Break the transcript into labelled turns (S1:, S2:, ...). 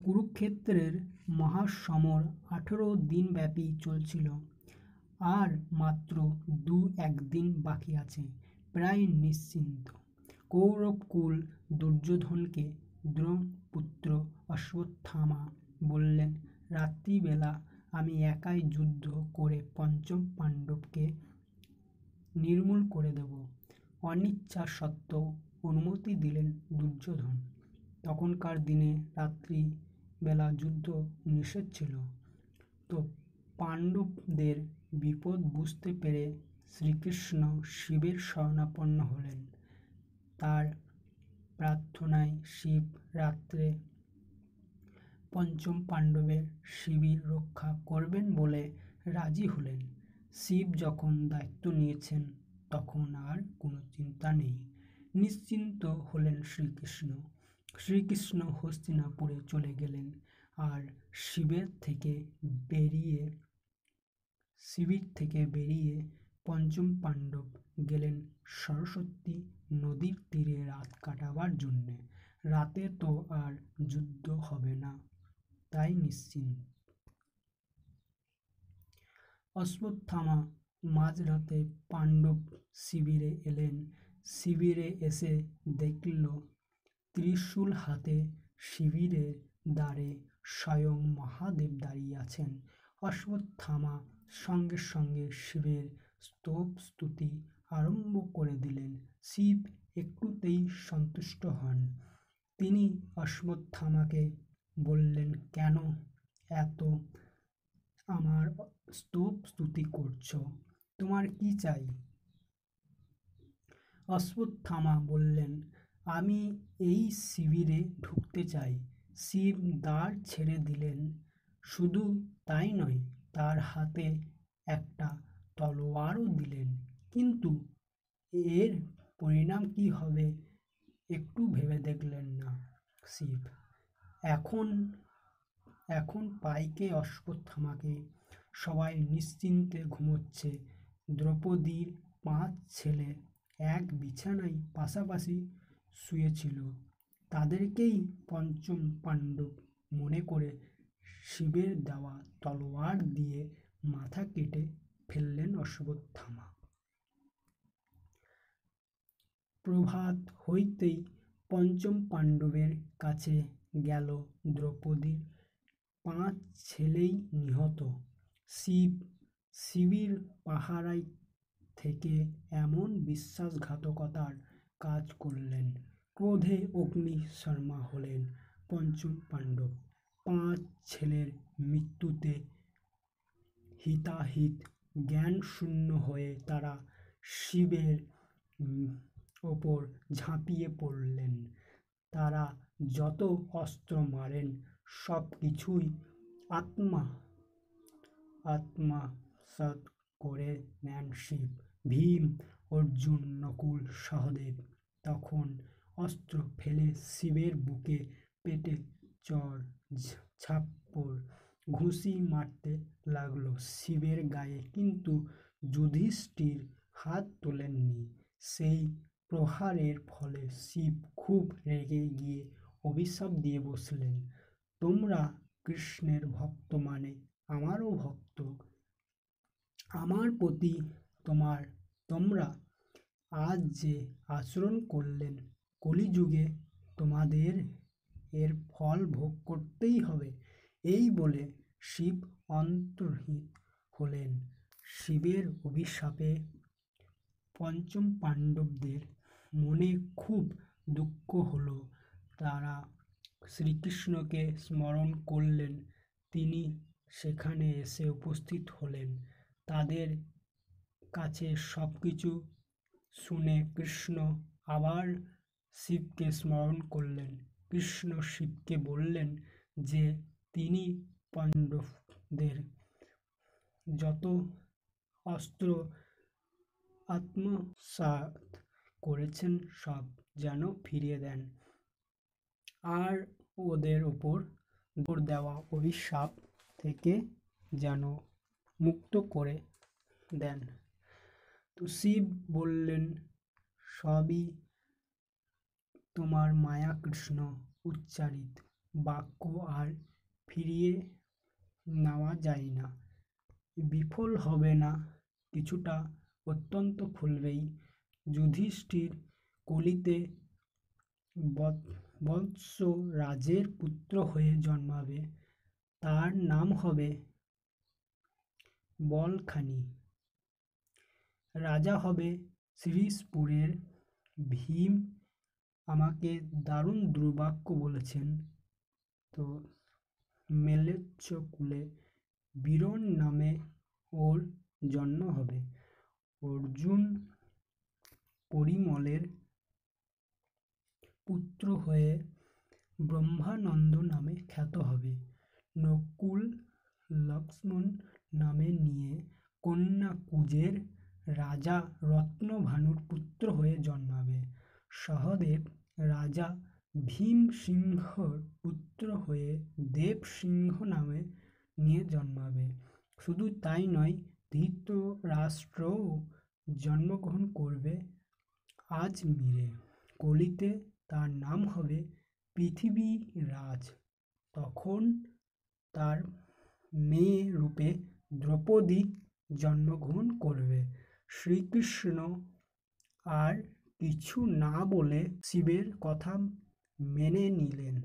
S1: কুরুক্ষেত্রের মহাসমর 18 দিনব্যাপী চলছিল। আর মাত্র 2-1 দিন বাকি আছে। প্রায় নিশ্চিন্ত কৌরবকুল দুর্যোধনকে দ্রৌপদপুত্র অশ্বত্থামা বললেন, রাত্রিবেলা আমি একাই যুদ্ধ করে পঞ্চম পাণ্ডবকে নির্মূল করে দেব। অনিচ্ছা সত্ত্বেও অনুমতি দিলেন দুর্যোধন। তখনকার দিনে রাত্রি বেলা যুদ্ধ নিষেধ ছিল। তো পাণ্ডবদের বিপদ বুঝতে পেরে শ্রীকৃষ্ণ শিবের শরণাপন্ন হলেন। তার প্রার্থনায় শিব রাত্রে পঞ্চম পাণ্ডবের শিবির রক্ষা করবেন বলে রাজি হলেন। শিব যখন দায়িত্ব নিয়েছেন তখন আর কোনো চিন্তা নেই। নিশ্চিন্ত হলেন শ্রীকৃষ্ণ। শ্রীকৃষ্ণ হস্তিনাপুরে চলে গেলেন আর শিবির থেকে বেরিয়ে পঞ্চম পাণ্ডব গেলেন সরস্বতী নদীর তীরে রাত কাটাবার জন্যে। রাতে তো আর যুদ্ধ হবে না, তাই নিশ্চিন্ত। অশ্বত্থামা মাঝরাতে পাণ্ডব শিবিরে এলেন। শিবিরে এসে দেখল ত্রিশূল হাতে শিবিরের দ্বারে স্বয়ং মহাদেব দাঁড়িয়ে আছেন। অশ্বত্থামা সঙ্গে সঙ্গে শিবের স্তব স্তুতি আরম্ভ করে দিলেন। শিব একটুতেই সন্তুষ্ট হন। তিনি অশ্বত্থামাকে বললেন, কেন এত আমার স্তব স্তুতি করছ? তোমার কি চাই? অশ্বত্থামা বললেন, আমি এই শিবিরে ঢুকতে চাই। শিব দ্বার ছেড়ে দিলেন। শুধু তাই নয়, তার হাতে একটা তলোয়ারও দিলেন। কিন্তু এর পরিণাম কি হবে একটু ভেবে দেখলেন না শিব। এখন পাইকে অশ্বত্থামাকে। সবাই নিশ্চিন্তে ঘুমোচ্ছে। দ্রৌপদীর 5 ছেলে এক বিছানায় পাশাপাশি শুয়েছিল। তাদেরকেই পঞ্চম পাণ্ডব মনে করে শিবের দেওয়া তলোয়ার দিয়ে মাথা কেটে ফেললেন অশ্বত্থামা। প্রভাত হইতেই পঞ্চম পাণ্ডবের কাছে গেল দ্রৌপদীর 5 ছেলেই নিহত। শিব শিবির পাহারায় থেকে এমন বিশ্বাসঘাতকতার কাজ করলেন। ক্রোধে অগ্নিশর্মা হলেন পঞ্চম পাণ্ডব। 5 ছেলের মৃত্যুতে হিতাহিত জ্ঞানশূন্য হয়ে তারা শিবের ওপর ঝাঁপিয়ে পড়লেন। তারা যত অস্ত্র মারেন সব কিছুই আত্মসাৎ করে নেন শিব। ভীম, অর্জুন, নকুল, সহদেব তখন অস্ত্র ফেলে শিবের বুকে পেটে চড় ঝাপড় ঘুষি মারতে লাগল শিবের গায়ে। কিন্তু যুধিষ্ঠির হাত তোলেননি। সেই প্রহারের ফলে শিব খুব রেগে গিয়ে অভিশাপ দিয়ে বসলেন, তোমরা কৃষ্ণের ভক্ত মানে আমারও ভক্ত। আমার প্রতি তোমরা আজ যে আচরণ করলেন, কলিযুগে তোমাদের এর ফল ভোগ করতেই হবে। এই বলে শিব অন্তর্হিত হলেন। শিবের অভিশাপে পঞ্চম পাণ্ডবদের মনে খুব দুঃখ হল। তারা শ্রীকৃষ্ণকে স্মরণ করলেন। তিনি সেখানে এসে উপস্থিত হলেন। তাদের কাছে সবকিছু শুনে কৃষ্ণ আবার শিবকে স্মরণ করলেন। কৃষ্ণ শিবকে বললেন যে তিনি পাণ্ডবদের যত অস্ত্র আত্মসাৎ করেছেন সব যেন ফিরিয়ে দেন আর ওদের ওপর দেওয়া অভিশাপ থেকে যেন মুক্ত করে দেন। তো শিব বললেন, সবই তোমার মায়া কৃষ্ণ উচ্চারিত। বাক্য আর ফিরিয়ে নেওয়া যায় না, বিফল হবে না, কিছুটা অত্যন্ত খুলবেই। যুধিষ্ঠির কলিতে বৎস রাজের পুত্র হয়ে জন্মাবে, তার নাম হবে বলখানি। রাজা হবে শ্রীশপুরের। ভীম আমাকে দারুণ দুর্বাক্য বলেছেন। তো মেলেচ্ছ কুলে বীরন নামে ওর জন্ম হবে। অর্জুন পরিমলের পুত্র হয়ে ব্রহ্মানন্দ নামে খ্যাত হবে। নকুল লক্ষ্মণ নামে নিয়ে কন্যা কুজের রাজা রত্নভানুর পুত্র হয়ে জন্মাবে। সহদেব রাজা ভীমসিংহর পুত্র হয়ে দেবসিংহ নামে নিয়ে জন্মাবে। শুধু তাই নয়, ধৃতরাষ্ট্রও জন্মগ্রহণ করবে আজমিরে। কলিতে তার নাম হবে পৃথিবীরাজ। তখন তার মেয়ে রূপে দ্রৌপদী জন্মগ্রহণ করবে। শ্রীকৃষ্ণ আর কিছু না বলে শিবের কথা মেনে নিলেন।